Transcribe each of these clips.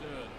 do it.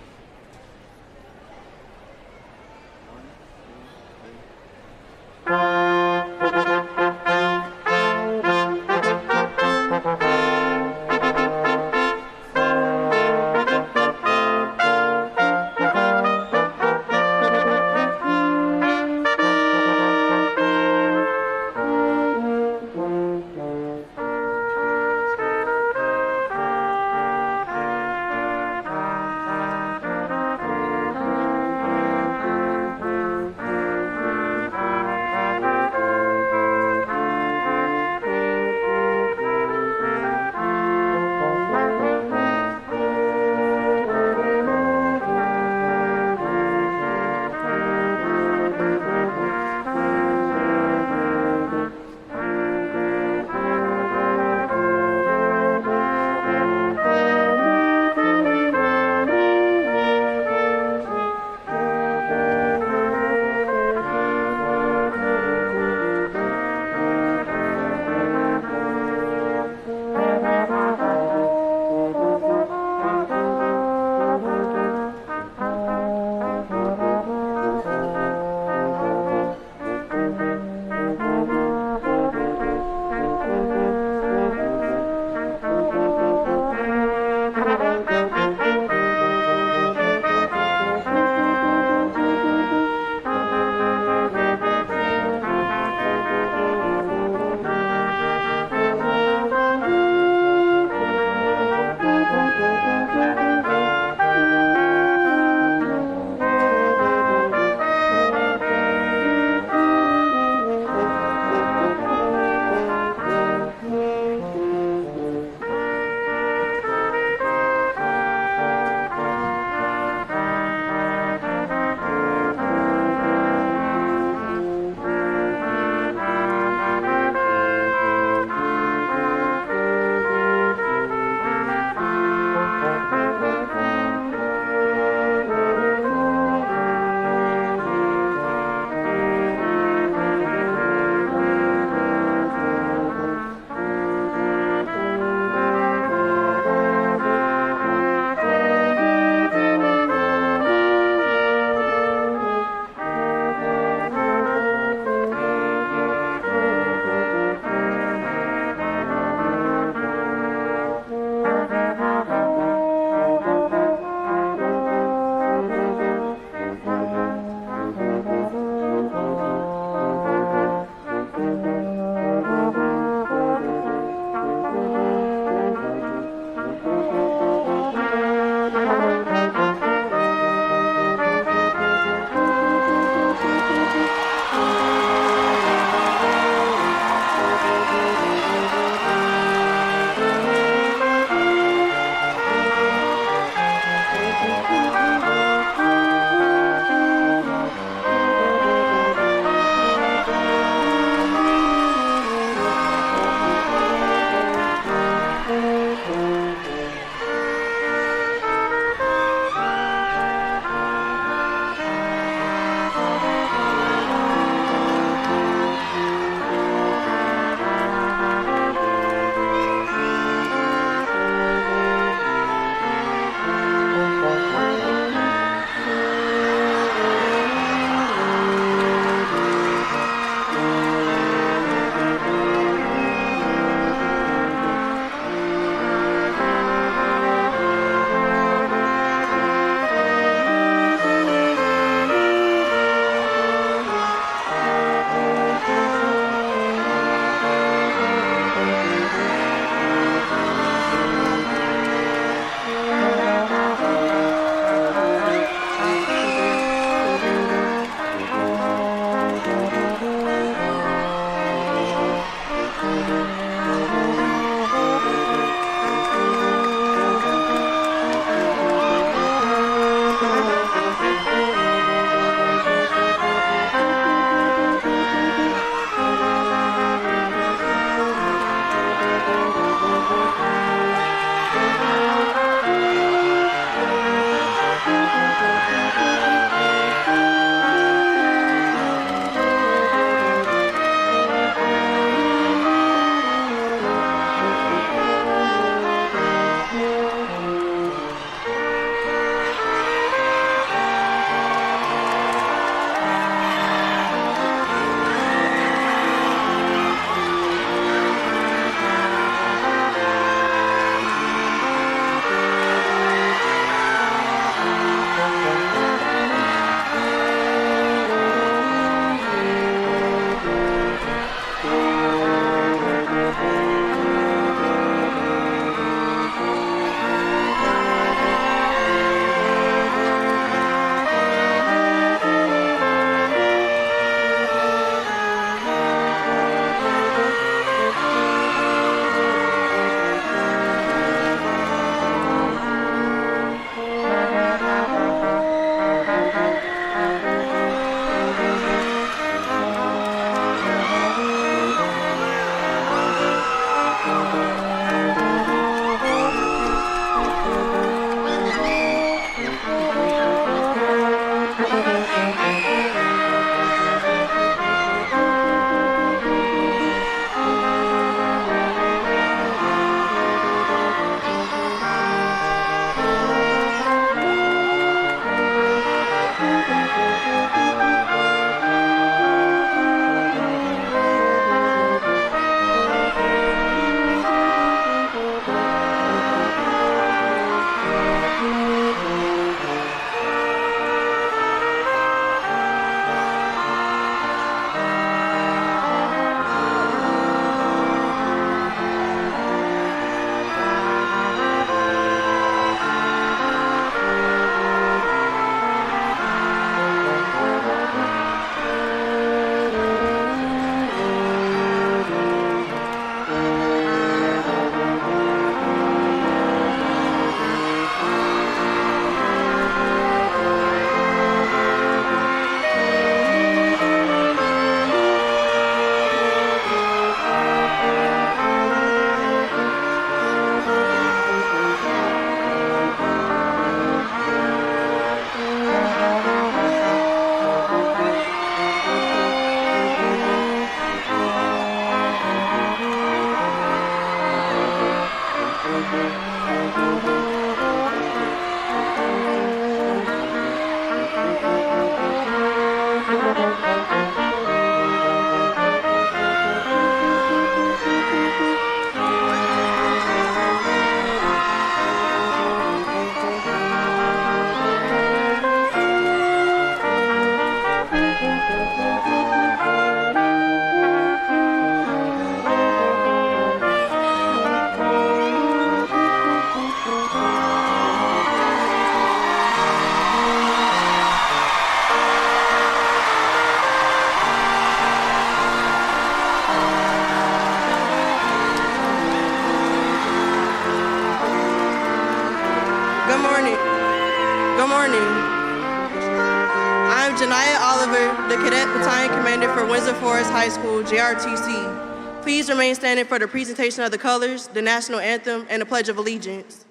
the Cadet Battalion Commander for Windsor Forest High School, JRTC. Please remain standing for the presentation of the colors, the national anthem, and the Pledge of Allegiance.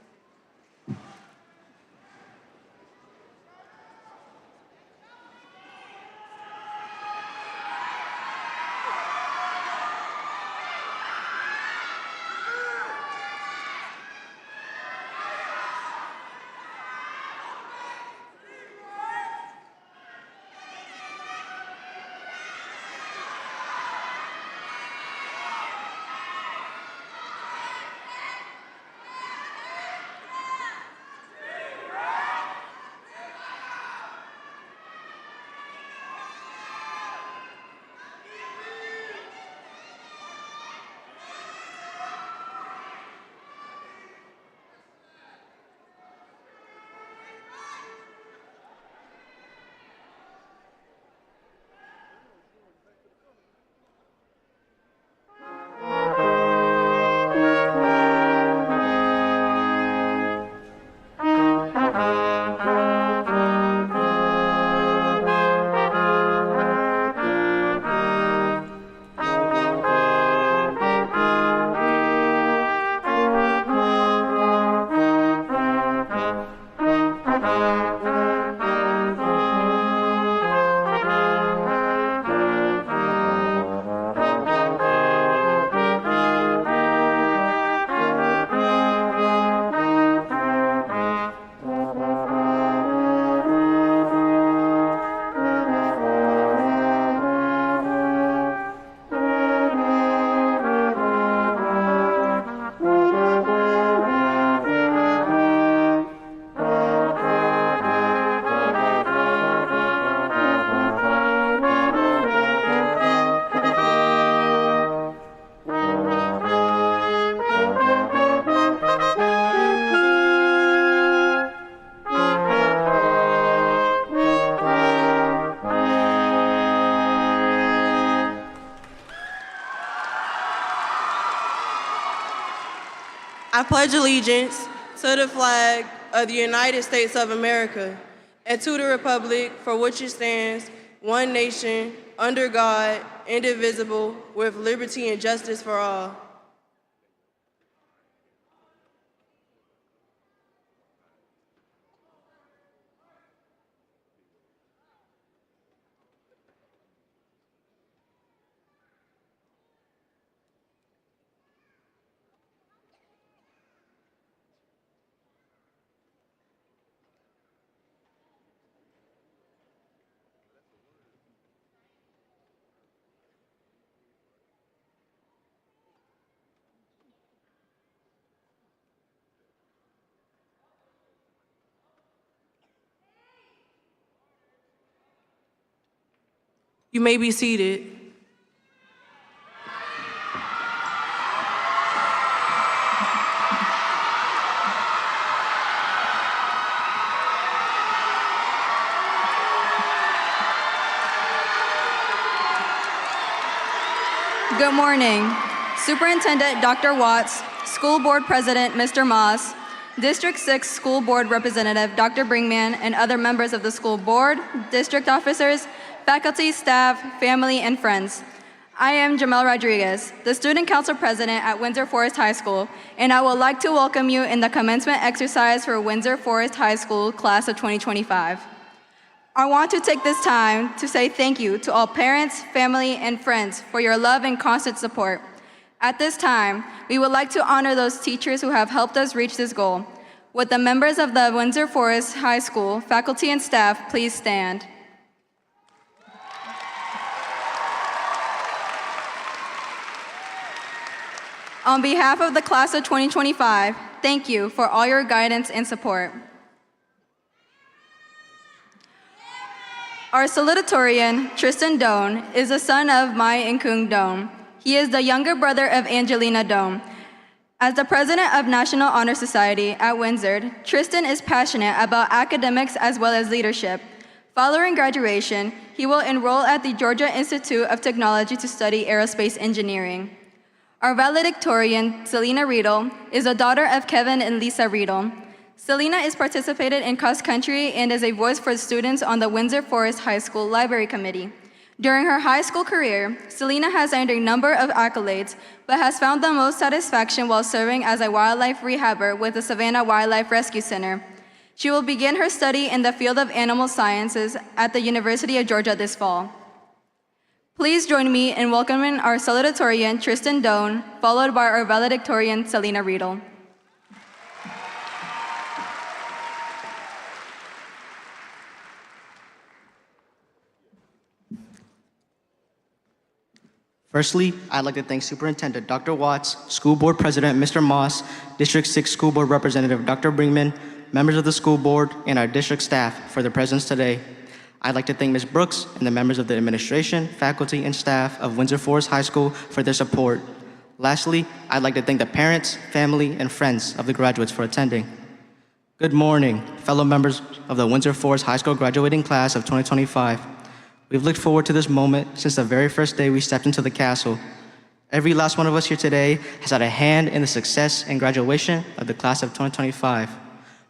I pledge allegiance to the flag of the United States of America and to the republic for which it stands, one nation, under God, indivisible, with liberty and justice for all. You may be seated. Good morning. Superintendent Dr. Watts, School Board President Mr. Moss, District 6 School Board Representative Dr. Bringman, and other members of the school board, district officers, faculty, staff, family, and friends. I am Jamel Rodriguez, the Student Council President at Windsor Forest High School, and I would like to welcome you in the commencement exercise for Windsor Forest High School Class of 2025. I want to take this time to say thank you to all parents, family, and friends for your love and constant support. At this time, we would like to honor those teachers who have helped us reach this goal. Would the members of the Windsor Forest High School faculty and staff please stand? On behalf of the class of 2025, thank you for all your guidance and support. Our salutatorian, Tristan Doan, is the son of Mai and Kung Doan. He is the younger brother of Angelina Doan. As the president of National Honor Society at Windsor, Tristan is passionate about academics as well as leadership. Following graduation, he will enroll at the Georgia Institute of Technology to study aerospace engineering. Our valedictorian, Selena Riedel, is a daughter of Kevin and Lisa Riedel. Selena is participated in cross country and is a voice for students on the Windsor Forest High School Library Committee. During her high school career, Selena has earned a number of accolades, but has found the most satisfaction while serving as a wildlife rehabber with the Savannah Wildlife Rescue Center. She will begin her study in the field of animal sciences at the University of Georgia this fall. Please join me in welcoming our salutatorian, Tristan Doan, followed by our valedictorian, Selena Riedel. Firstly, I'd like to thank Superintendent Dr. Watts, School Board President Mr. Moss, District 6 School Board Representative Dr. Brinkman, members of the school board, and our district staff for their presence today. I'd like to thank Ms. Brooks and the members of the administration, faculty, and staff of Windsor Forest High School for their support. Lastly, I'd like to thank the parents, family, and friends of the graduates for attending. Good morning, fellow members of the Windsor Forest High School graduating class of 2025. We've looked forward to this moment since the very first day we stepped into the castle. Every last one of us here today has had a hand in the success and graduation of the class of 2025.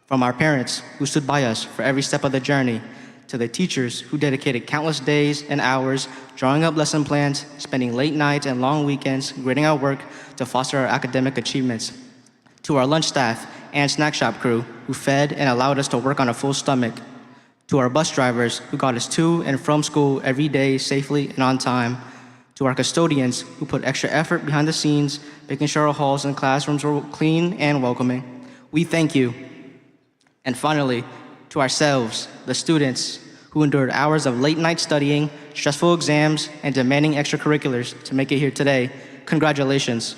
From our parents, who stood by us for every step of the journey, to the teachers who dedicated countless days and hours drawing up lesson plans, spending late nights and long weekends grading our work to foster our academic achievements, to our lunch staff and snack shop crew who fed and allowed us to work on a full stomach, to our bus drivers who got us to and from school every day safely and on time, to our custodians who put extra effort behind the scenes, making sure our halls and classrooms were clean and welcoming. We thank you. And finally, to ourselves, the students who endured hours of late night studying, stressful exams, and demanding extracurriculars to make it here today, congratulations.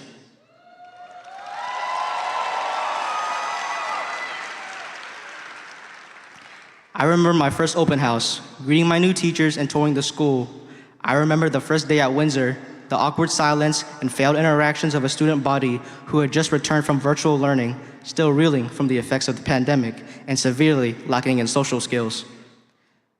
I remember my first open house, greeting my new teachers and touring the school. I remember the first day at Windsor, the awkward silence and failed interactions of a student body who had just returned from virtual learning, still reeling from the effects of the pandemic and severely lacking in social skills.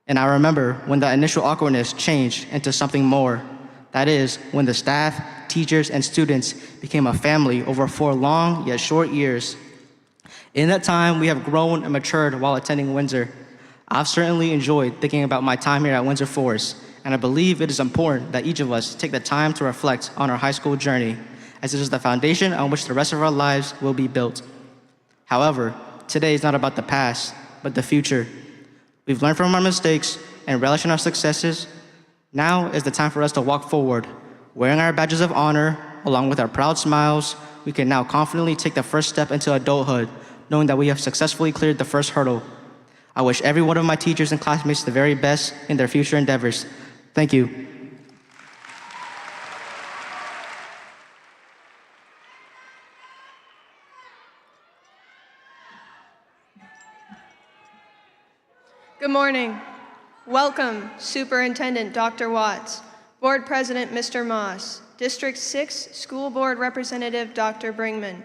And I remember when that initial awkwardness changed into something more. That is, when the staff, teachers, and students became a family over 4 long yet short years. In that time, we have grown and matured while attending Windsor. I've certainly enjoyed thinking about my time here at Windsor Forest, and I believe it is important that each of us take the time to reflect on our high school journey, as it is the foundation on which the rest of our lives will be built. However, today is not about the past, but the future. We've learned from our mistakes and relished in our successes. Now is the time for us to walk forward. Wearing our badges of honor, along with our proud smiles, we can now confidently take the first step into adulthood, knowing that we have successfully cleared the first hurdle. I wish every one of my teachers and classmates the very best in their future endeavors. Thank you. Good morning. Welcome, Superintendent Dr. Watts, Board President Mr. Moss, District 6 School Board Representative Dr. Brinkman,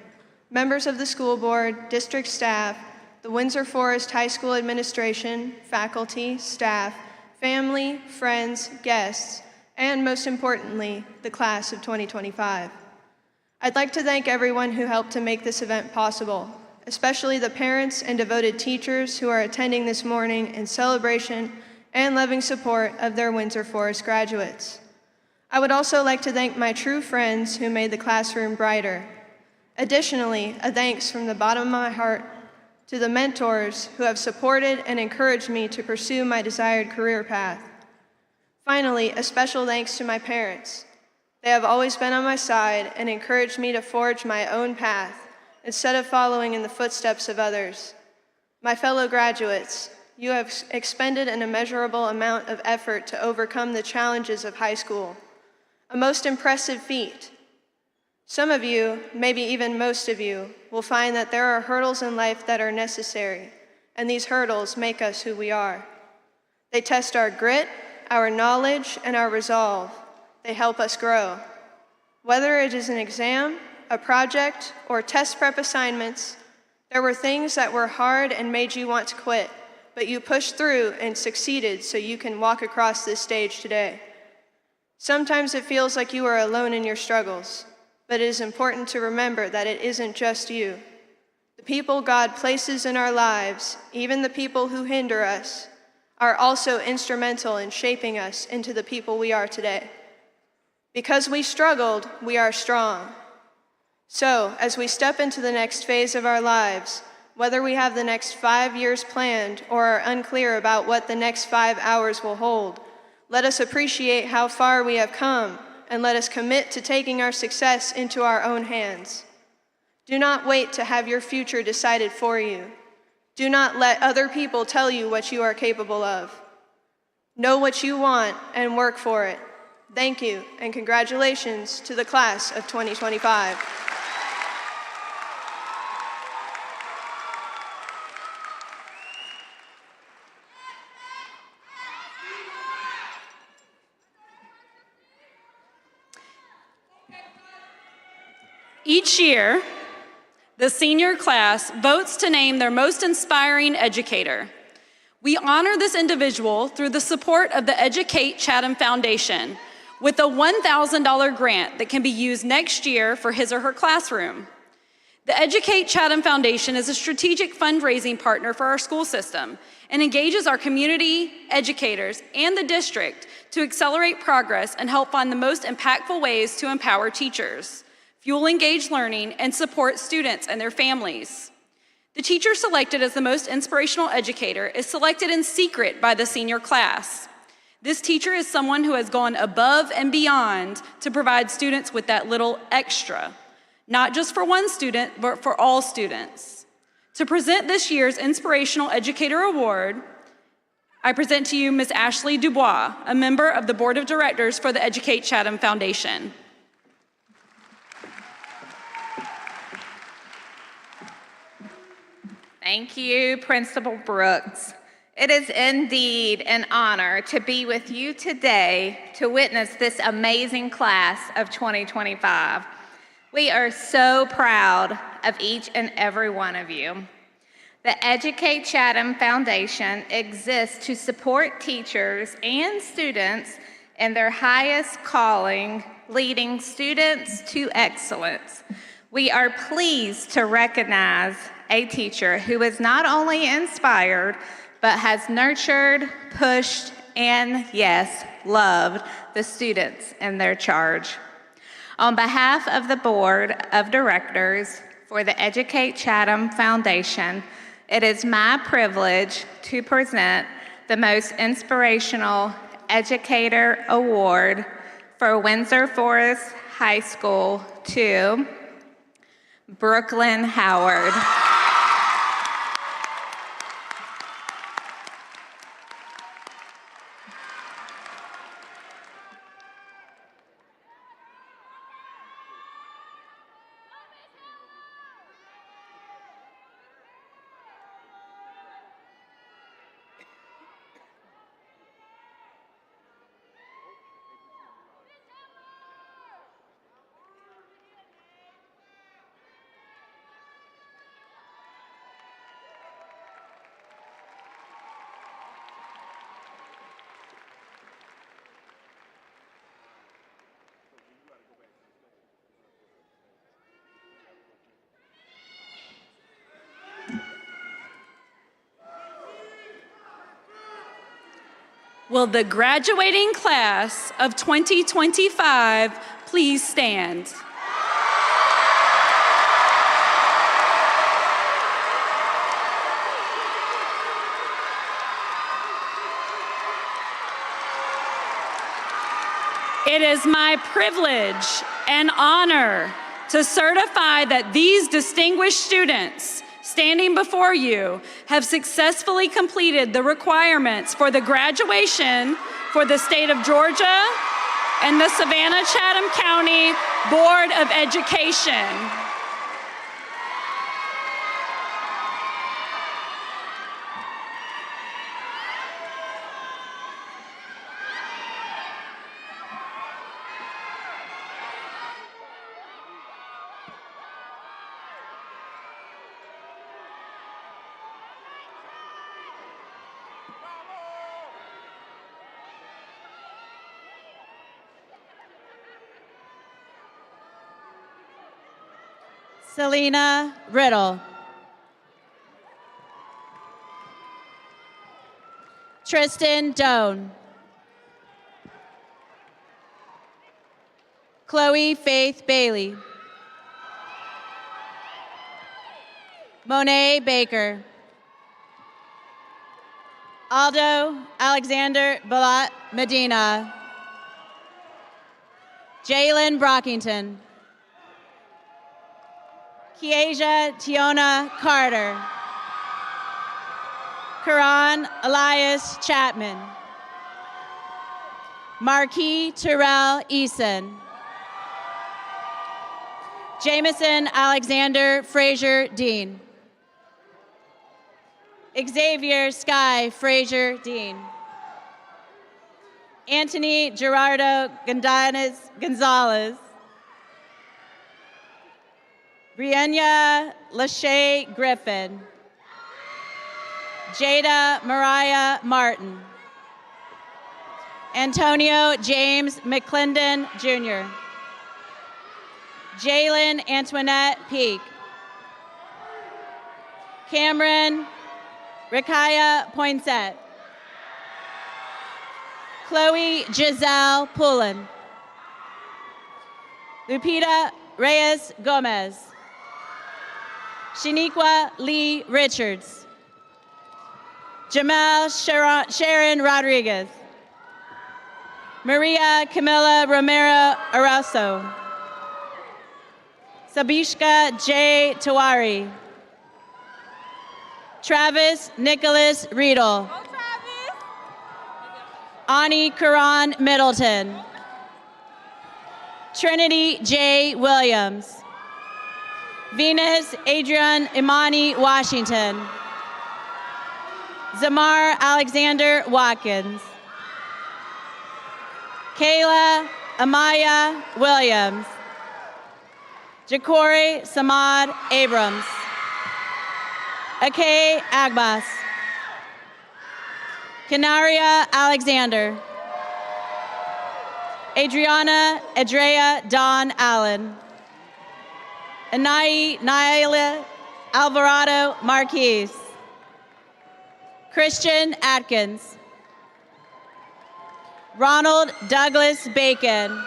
members of the school board, district staff, the Windsor Forest High School administration, faculty, staff, family, friends, guests, and most importantly, the class of 2025. I'd like to thank everyone who helped to make this event possible, especially the parents and devoted teachers who are attending this morning in celebration and loving support of their Windsor Forest graduates. I would also like to thank my true friends who made the classroom brighter. Additionally, a thanks from the bottom of my heart to the mentors who have supported and encouraged me to pursue my desired career path. Finally, a special thanks to my parents. They have always been on my side and encouraged me to forge my own path instead of following in the footsteps of others. My fellow graduates, you have expended an immeasurable amount of effort to overcome the challenges of high school, a most impressive feat. Some of you, maybe even most of you, will find that there are hurdles in life that are necessary, and these hurdles make us who we are. They test our grit, our knowledge, and our resolve. They help us grow. Whether it is an exam, a project, or test prep assignments, there were things that were hard and made you want to quit, but you pushed through and succeeded so you can walk across this stage today. Sometimes it feels like you are alone in your struggles, but it is important to remember that it isn't just you. The people God places in our lives, even the people who hinder us, are also instrumental in shaping us into the people we are today. Because we struggled, we are strong. So, as we step into the next phase of our lives, whether we have the next 5 years planned or are unclear about what the next 5 hours will hold, let us appreciate how far we have come, and let us commit to taking our success into our own hands. Do not wait to have your future decided for you. Do not let other people tell you what you are capable of. Know what you want and work for it. Thank you, and congratulations to the class of 2025. Each year, the senior class votes to name their most inspiring educator. We honor this individual through the support of the Educate Chatham Foundation with a $1,000 grant that can be used next year for his or her classroom. The Educate Chatham Foundation is a strategic fundraising partner for our school system and engages our community, educators, and the district to accelerate progress and help find the most impactful ways to empower teachers, fuel engaged learning, and support students and their families. The teacher selected as the most inspirational educator is selected in secret by the senior class. This teacher is someone who has gone above and beyond to provide students with that little extra, not just for one student, but for all students. To present this year's Inspirational Educator Award, I present to you Ms. Ashley Dubois, a member of the Board of Directors for the Educate Chatham Foundation. Thank you, Principal Brooks. It is indeed an honor to be with you today to witness this amazing class of 2025. We are so proud of each and every one of you. The Educate Chatham Foundation exists to support teachers and students in their highest calling, leading students to excellence. We are pleased to recognize a teacher who is not only inspired, but has nurtured, pushed, and yes, loved the students in their charge. On behalf of the Board of Directors for the Educate Chatham Foundation, it is my privilege to present the Most Inspirational Educator Award for Windsor Forest High School to Brooklyn Howard. Will the graduating class of 2025 please stand? It is my privilege and honor to certify that these distinguished students standing before you have successfully completed the requirements for the graduation for the state of Georgia and the Savannah-Chatham County Board of Education. Selena Riddle. Tristan Doan. Chloe Faith Bailey. Monet Baker. Aldo Alexander Balat Medina. Jalen Brockington. Kiesia Tiona Carter. Karan Elias Chapman. Marquis Terrell Eason. Jameson Alexander Frazier Dean. Xavier Sky Frazier Dean. Anthony Gerardo Gonzalez. Brianna Lachey Griffin. Jada Mariah Martin. Antonio James McClendon Jr. Jalen Antoinette Peak. Cameron Rakaya Poinsett. Chloe Giselle Pullen. Lupita Reyes Gomez. Shaniqua Lee Richards. Jamal Sharon Rodriguez. Maria Camila Romero Araso. Sabishka J. Tawari. Travis Nicholas Riedel. Ani Karan Middleton. Trinity J. Williams. Venus Adrian Imani Washington. Zamar Alexander Watkins. Kayla Amaya Williams. Ja'Cory Samad Abrams. Akay Agbas. Canaria Alexander. Adriana Adrea Dawn Allen. Anai Naila Alvarado Marquez. Christian Atkins. Ronald Douglas Bacon.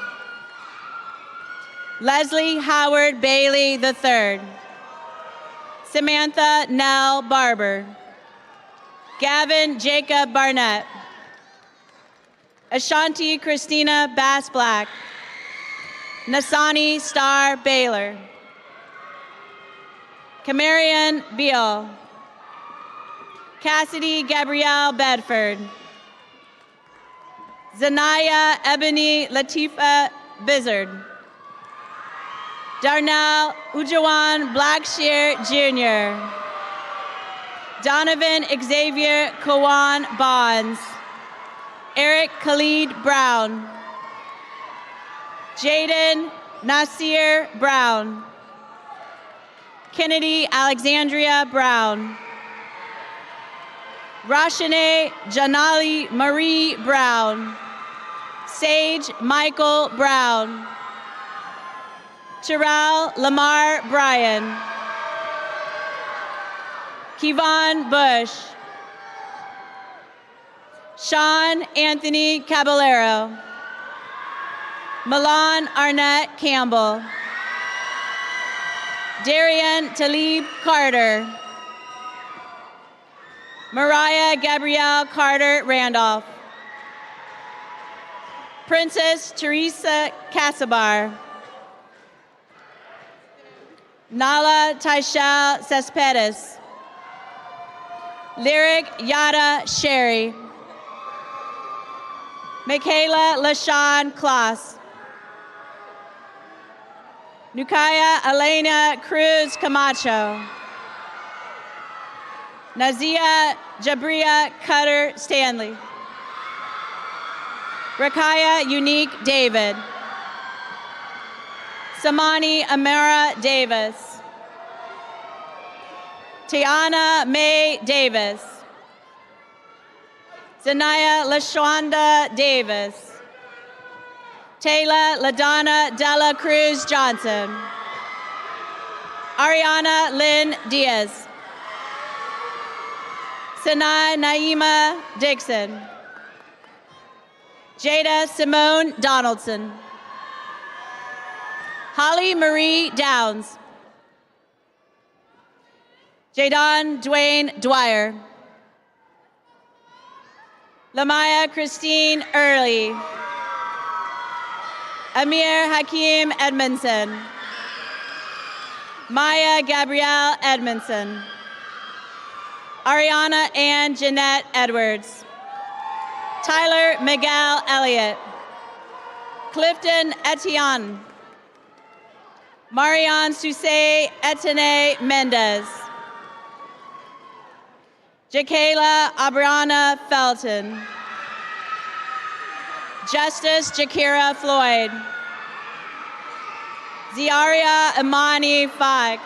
Leslie Howard Bailey III. Samantha Nell Barber. Gavin Jacob Barnett. Ashanti Christina Bass Black. Nasani Star Baylor. Camarian Beal. Cassidy Gabrielle Bedford. Zanaya Ebony Latifa Bizzard. Darnell Ujawan Blackshear Jr. Donovan Xavier Kawan Bonds. Eric Khalid Brown. Jaden Nasir Brown. Kennedy Alexandria Brown. Rashane Janali Marie Brown. Sage Michael Brown. Terrell Lamar Bryan. Kevon Bush. Sean Anthony Caballero. Milan Arnett Campbell. Darian Talib Carter. Mariah Gabrielle Carter Randolph. Princess Teresa Casabar. Nala Taishal Cespedes. Lyric Yada Sherry. Michaela LaShawn Kloss. Nukaya Elena Cruz Camacho. Nazia Jabria Cutter Stanley. Rakaya Unique David. Samani Amara Davis. Tiana May Davis. Zanaya Lashwanda Davis. Taylor LaDonna Della Cruz Johnson. Ariana Lynn Diaz. Sanai Naima Dixon. Jada Simone Donaldson. Holly Marie Downs. Jadon Dwayne Dwyer. Lamaya Christine Early. Amir Hakeem Edmondson. Maya Gabrielle Edmondson. Ariana Ann Jeanette Edwards. Tyler Miguel Elliott. Clifton Etienne. Marianne Susay Etene Mendez. Jakayla Abriana Felton. Justice Jakira Floyd. Ziaria Imani Fox.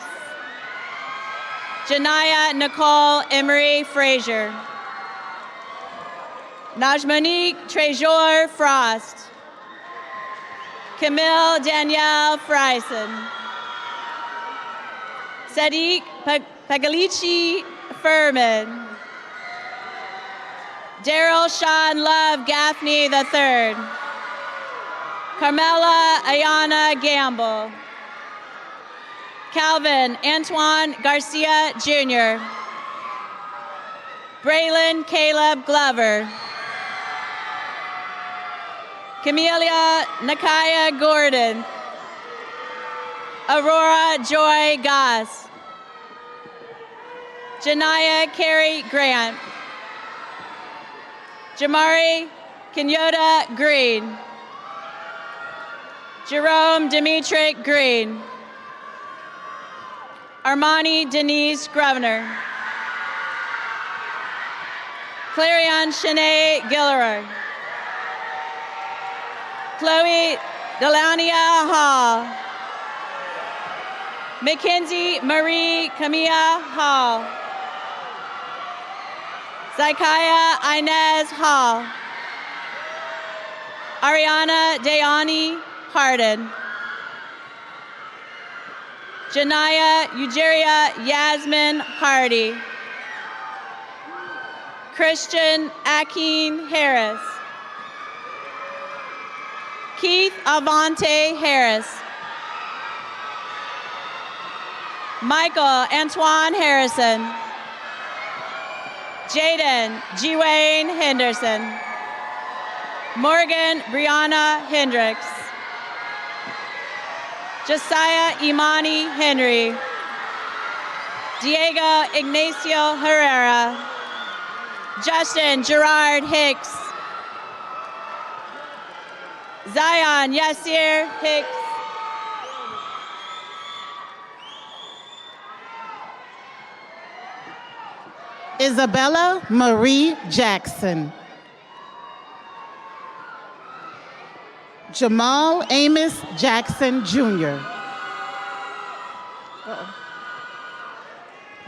Janaya Nicole Emery Frazier. Najmonique Trejor Frost. Camille Danielle Frison. Sadiq Pagalici Furman. Daryl Sean Love Gaffney III. Carmela Ayana Gamble. Calvin Antoine Garcia Jr. Braylon Caleb Glover. Camelia Nakaya Gordon. Aurora Joy Goss. Janaya Carey Grant. Jamari Kenyoda Green. Jerome Dimitri Green. Armani Denise Grosvenor. Clarion Shanae Gillery. Chloe Delania Hall. Mackenzie Marie Camilla Hall. Zykaya Inez Hall. Ariana Dayani Harden. Janaya Ujeria Yasmin Hardy. Christian Akin Harris. Keith Avante Harris. Michael Antoine Harrison. Jaden G. Henderson. Morgan Brianna Hendricks. Josiah Imani Henry. Diego Ignacio Herrera. Justin Gerard Hicks. Zion Yasir Hicks. Isabella Marie Jackson. Jamal Amos Jackson Jr.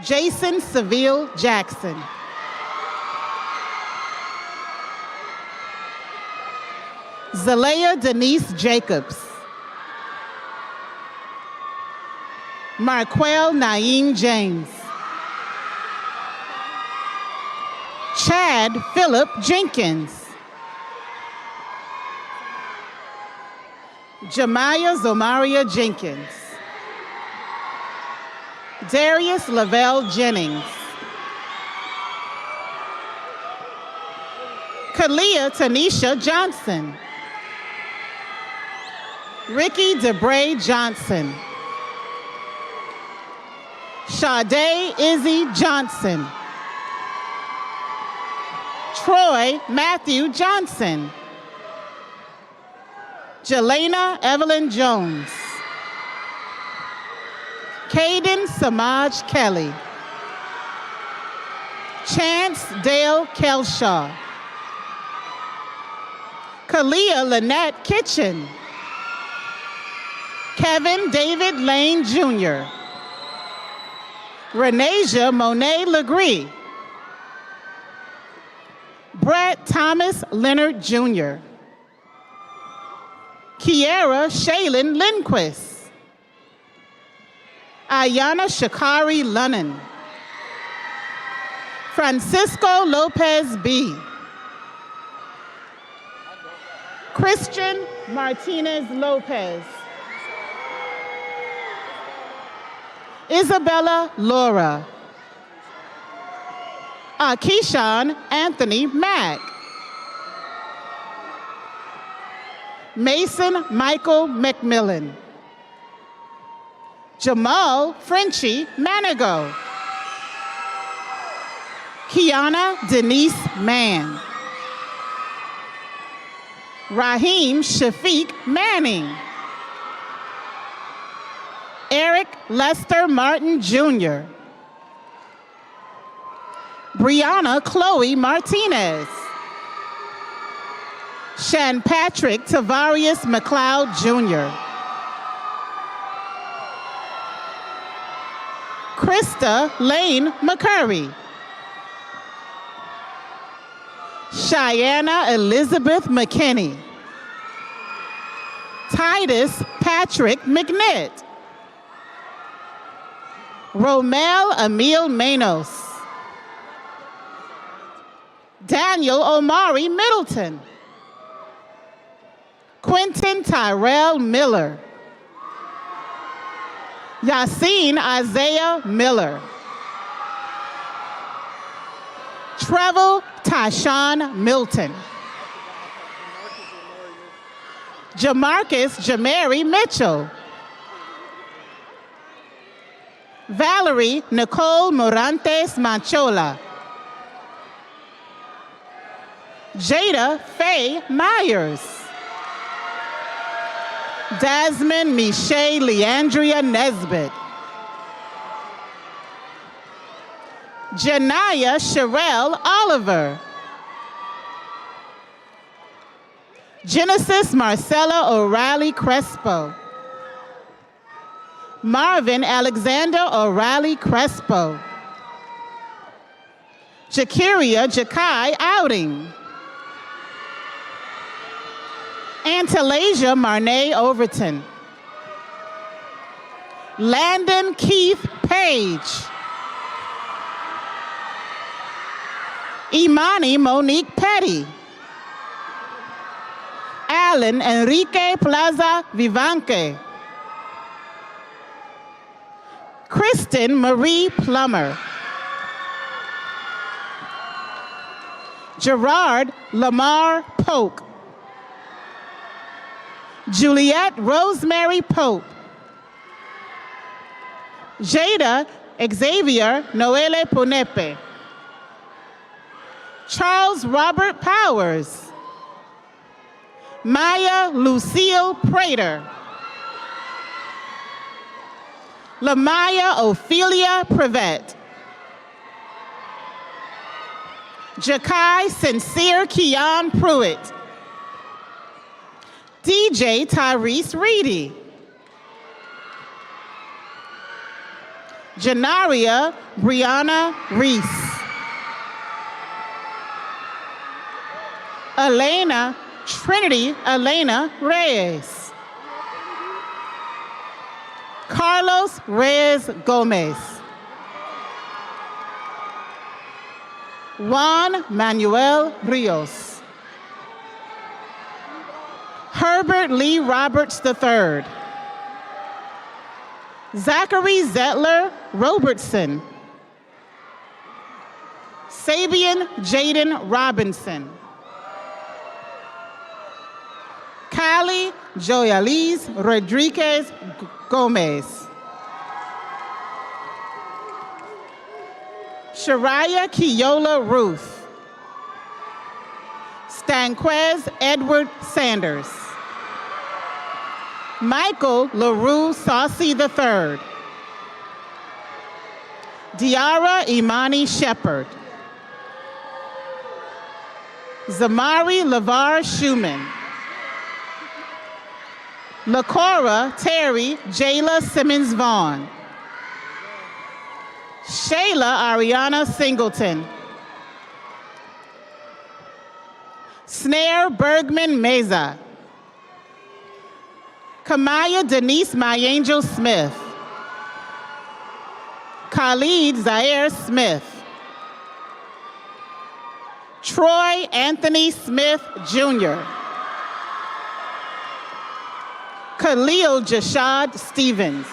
Jason Seville Jackson. Zalea Denise Jacobs. Marquel Naeem James. Chad Philip Jenkins. Jemiah Zomaria Jenkins. Darius Lavelle Jennings. Kalia Tanisha Johnson. Ricky DeBray Johnson. Sade Izzy Johnson. Troy Matthew Johnson. Jelena Evelyn Jones. Caden Samaj Kelly. Chance Dale Kelshaw. Kalia Lynette Kitchen. Kevin David Lane Jr. Renasia Monet Legree. Brett Thomas Leonard Jr. Kiera Shaylin Lindquist. Ayana Shakari Lunnan. Francisco Lopez B. Christian Martinez Lopez. Isabella Laura. Keyshawn Anthony Mack. Mason Michael McMillan. Jamal Frenchie Manigo. Kiana Denise Mann. Raheem Shafiq Manning. Eric Lester Martin Jr. Brianna Chloe Martinez. Shan Patrick Tavarius McLeod Jr. Krista Lane McCurry. Cheyenne Elizabeth McKinney. Titus Patrick McNitt. Romel Emil Manos. Daniel Omari Middleton. Quentin Tyrell Miller. Yassine Isaiah Miller. Trevel Tyshawn Milton. Jamarcus Jamari Mitchell. Valerie Nicole Morantes Manchola. Jada Faye Myers. Dasmond Miche Leandria Nesbitt. Janaya Sherelle Oliver. Genesis Marcella O'Reilly Crespo. Marvin Alexander O'Reilly Crespo. Jakiria Jakai Outing. Antalasia Marnay Overton. Landon Keith Page. Imani Monique Petty. Alan Enrique Plaza Vivanque. Kristen Marie Plummer. Gerard Lamar Polk. Juliette Rosemary Pope. Jada Xavier Noele Punepe. Charles Robert Powers. Maya Lucille Prater. Lamaya Ophelia Prevet. Jakai Sincere Keon Pruitt. DJ Tyrese Reedy. Janaria Brianna Reese. Elena Trinity Elena Reyes. Carlos Reyes Gomez. Juan Manuel Rios. Herbert Lee Roberts III. Zachary Zettler Robertson. Sabian Jaden Robinson. Kylie Joyaliz Rodriguez Gomez. Shariah Keola Ruth. Stanquez Edward Sanders. Michael LaRue Saucy III. Diara Imani Shepherd. Zamari LaVar Schumann. LaCora Terry Jayla Simmons Vaughn. Shayla Ariana Singleton. Snare Bergman Meza. Kamaya Denise Myangel Smith. Khalid Zaire Smith. Troy Anthony Smith Jr. Khalil Jashad Stevens.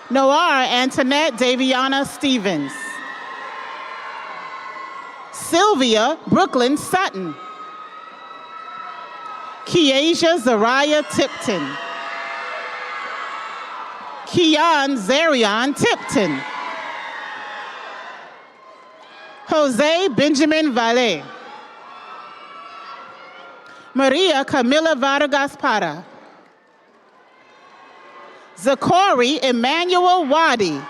Noir Antoinette Daviana Stevens. Sylvia Brooklyn Sutton. Kiasia Zariah Tipton. Keon Zarion Tipton. Jose Benjamin Valle. Maria Camila Vargas Para. Zachary Emmanuel Wadi.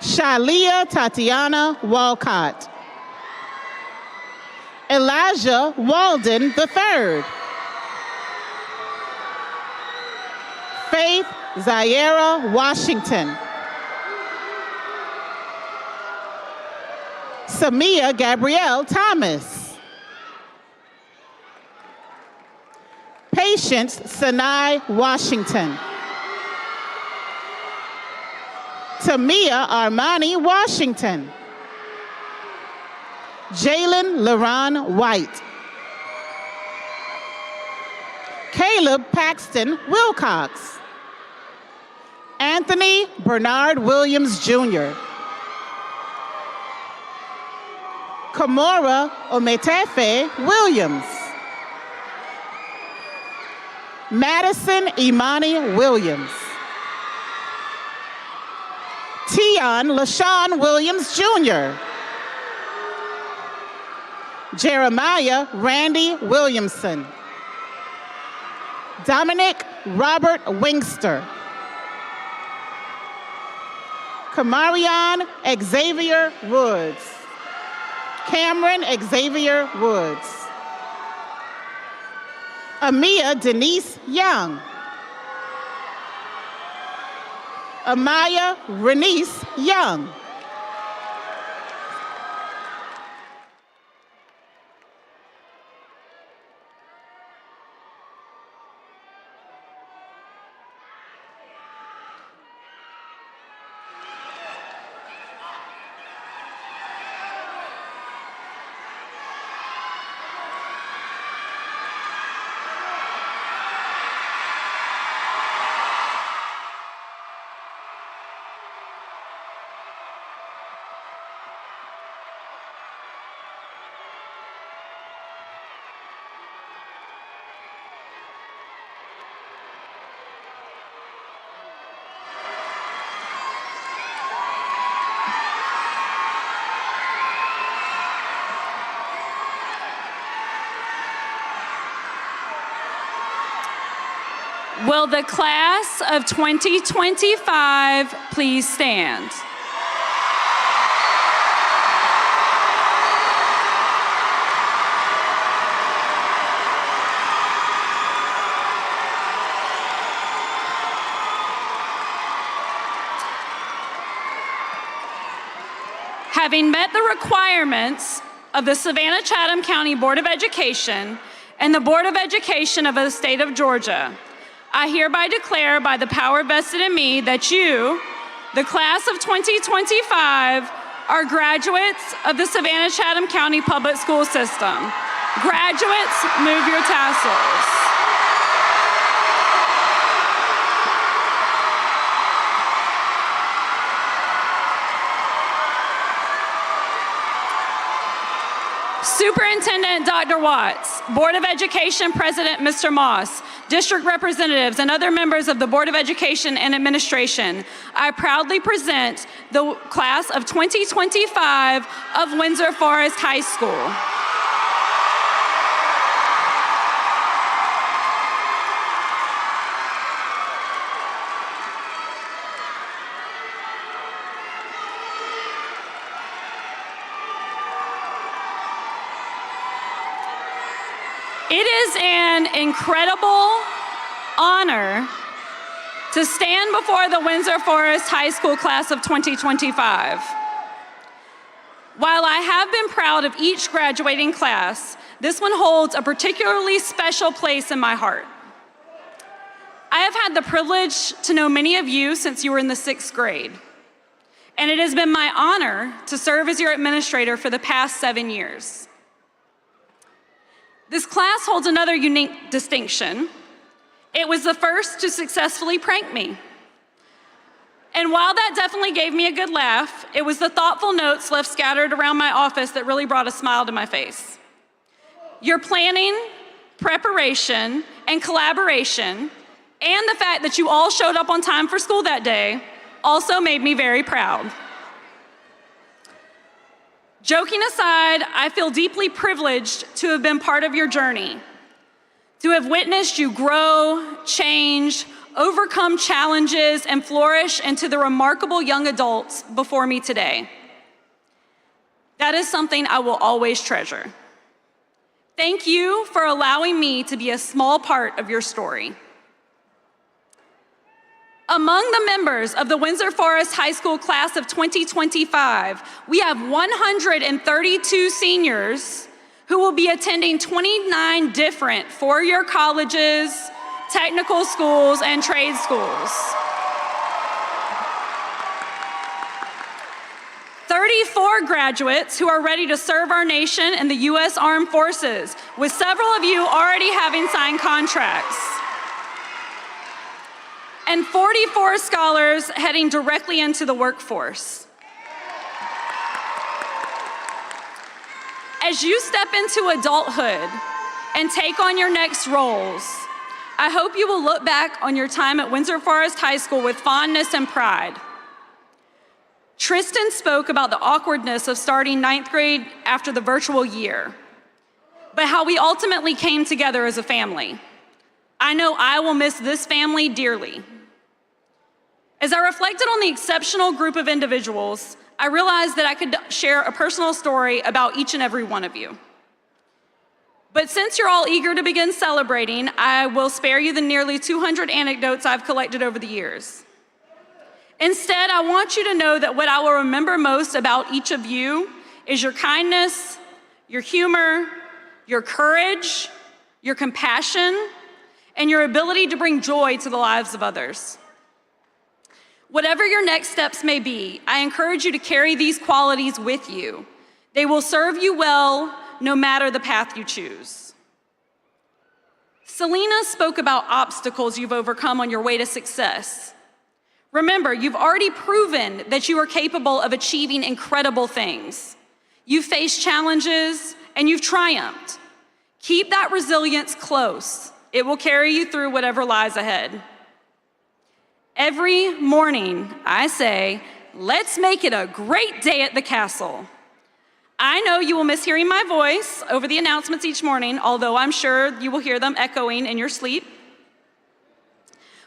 Shalia Tatiana Walcott. Elijah Walden III. Faith Zaira Washington. Samia Gabrielle Thomas. Patience Sanai Washington. Tamia Armani Washington. Jalen Laron White. Caleb Paxton Wilcox. Anthony Bernard Williams Jr. Kamora Ometefe Williams. Madison Imani Williams. Tion LaShawn Williams Jr. Jeremiah Randy Williamson. Dominic Robert Wingster. Kamarion Xavier Woods. Cameron Xavier Woods. Amia Denise Young. Amaya Renice Young. Will the class of 2025 please stand? Having met the requirements of the Savannah-Chatham County Board of Education and the Board of Education of the state of Georgia, I hereby declare by the power vested in me that you, the class of 2025, are graduates of the Savannah-Chatham County Public School System. Graduates, move your tassels. Superintendent Dr. Watts, Board of Education President Mr. Moss, district representatives, and other members of the Board of Education and Administration, I proudly present the class of 2025 of Windsor Forest High School. It is an incredible honor to stand before the Windsor Forest High School class of 2025. While I have been proud of each graduating class, this one holds a particularly special place in my heart. I have had the privilege to know many of you since you were in the 6th grade, and it has been my honor to serve as your administrator for the past 7 years. This class holds another unique distinction. It was the first to successfully prank me. And while that definitely gave me a good laugh, it was the thoughtful notes left scattered around my office that really brought a smile to my face. Your planning, preparation, and collaboration, and the fact that you all showed up on time for school that day also made me very proud. Joking aside, I feel deeply privileged to have been part of your journey, to have witnessed you grow, change, overcome challenges, and flourish into the remarkable young adults before me today. That is something I will always treasure. Thank you for allowing me to be a small part of your story. Among the members of the Windsor Forest High School class of 2025, we have 132 seniors who will be attending 29 different four-year colleges, technical schools, and trade schools. 34 graduates who are ready to serve our nation in the U.S. Armed Forces, with several of you already having signed contracts. And 44 scholars heading directly into the workforce. As you step into adulthood and take on your next roles, I hope you will look back on your time at Windsor Forest High School with fondness and pride. Tristan spoke about the awkwardness of starting 9th grade after the virtual year, but how we ultimately came together as a family. I know I will miss this family dearly. As I reflected on the exceptional group of individuals, I realized that I could share a personal story about each and every one of you. But since you're all eager to begin celebrating, I will spare you the nearly 200 anecdotes I've collected over the years. Instead, I want you to know that what I will remember most about each of you is your kindness, your humor, your courage, your compassion, and your ability to bring joy to the lives of others. Whatever your next steps may be, I encourage you to carry these qualities with you. They will serve you well no matter the path you choose. Selena spoke about obstacles you've overcome on your way to success. Remember, you've already proven that you are capable of achieving incredible things. You've faced challenges and you've triumphed. Keep that resilience close. It will carry you through whatever lies ahead. Every morning, I say, let's make it a great day at the castle. I know you will miss hearing my voice over the announcements each morning, although I'm sure you will hear them echoing in your sleep.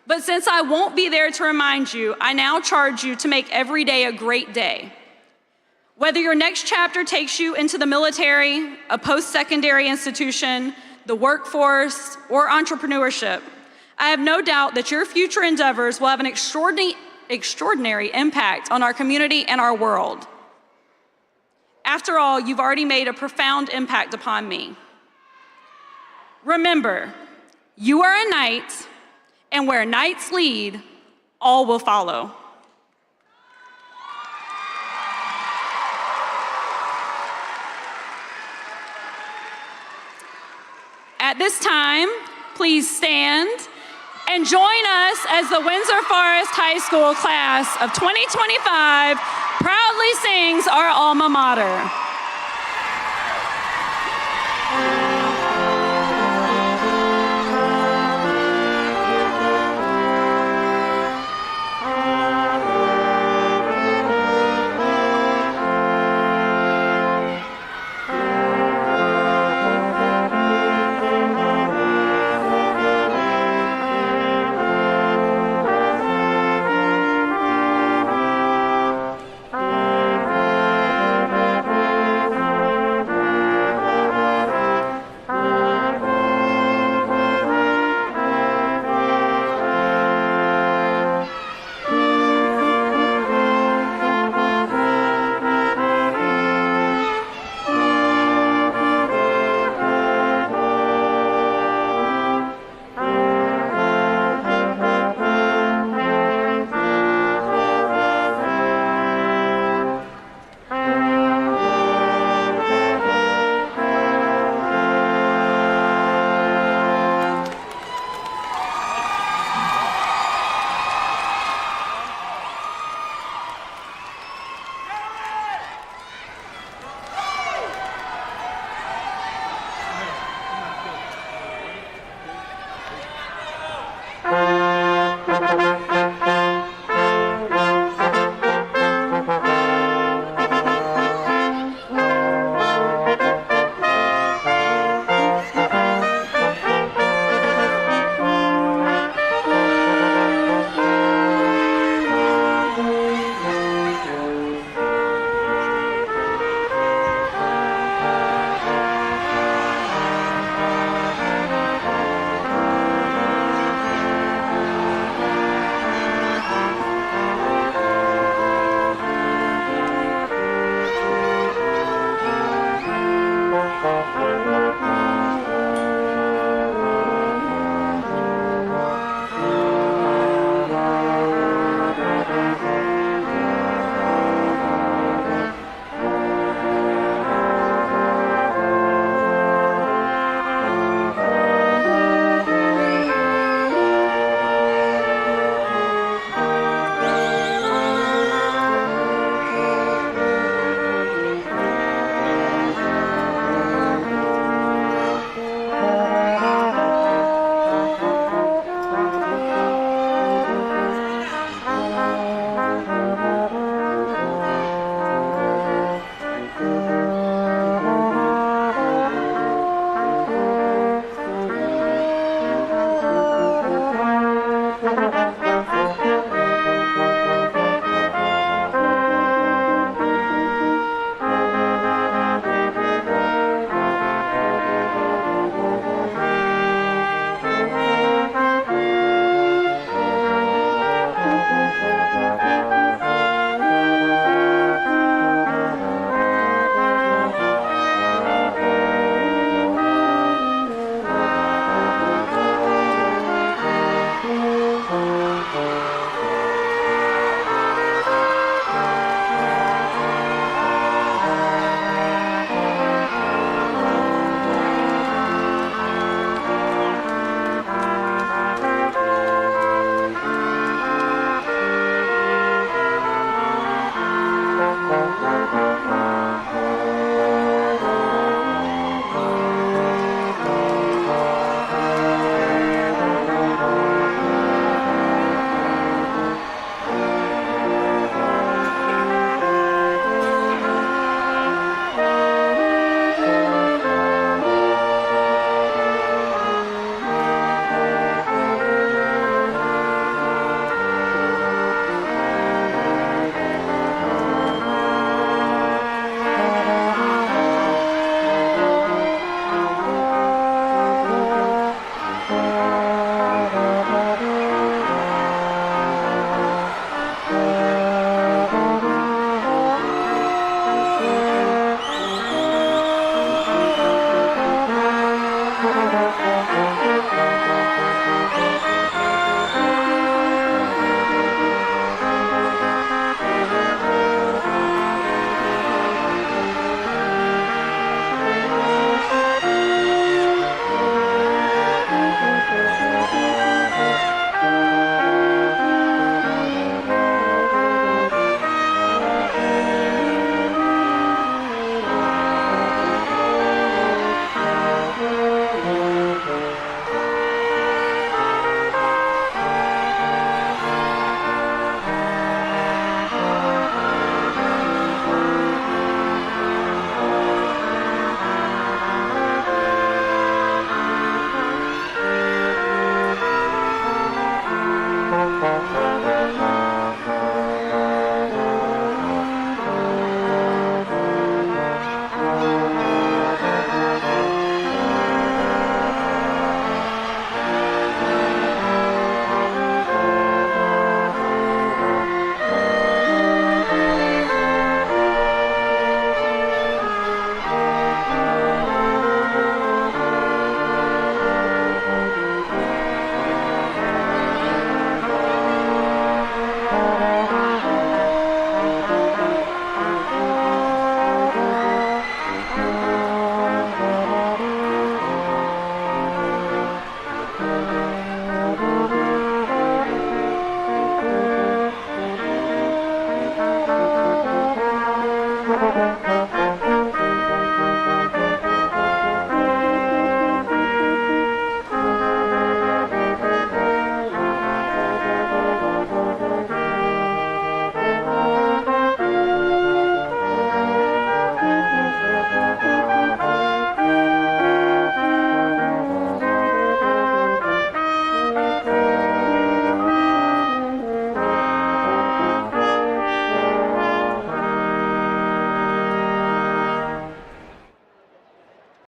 But since I won't be there to remind you, I now charge you to make every day a great day. Whether your next chapter takes you into the military, a post-secondary institution, the workforce, or entrepreneurship, I have no doubt that your future endeavors will have an extraordinary impact on our community and our world. After all, you've already made a profound impact upon me. Remember, you are a knight, and where knights lead, all will follow. At this time, please stand and join us as the Windsor Forest High School class of 2025 proudly sings our alma mater.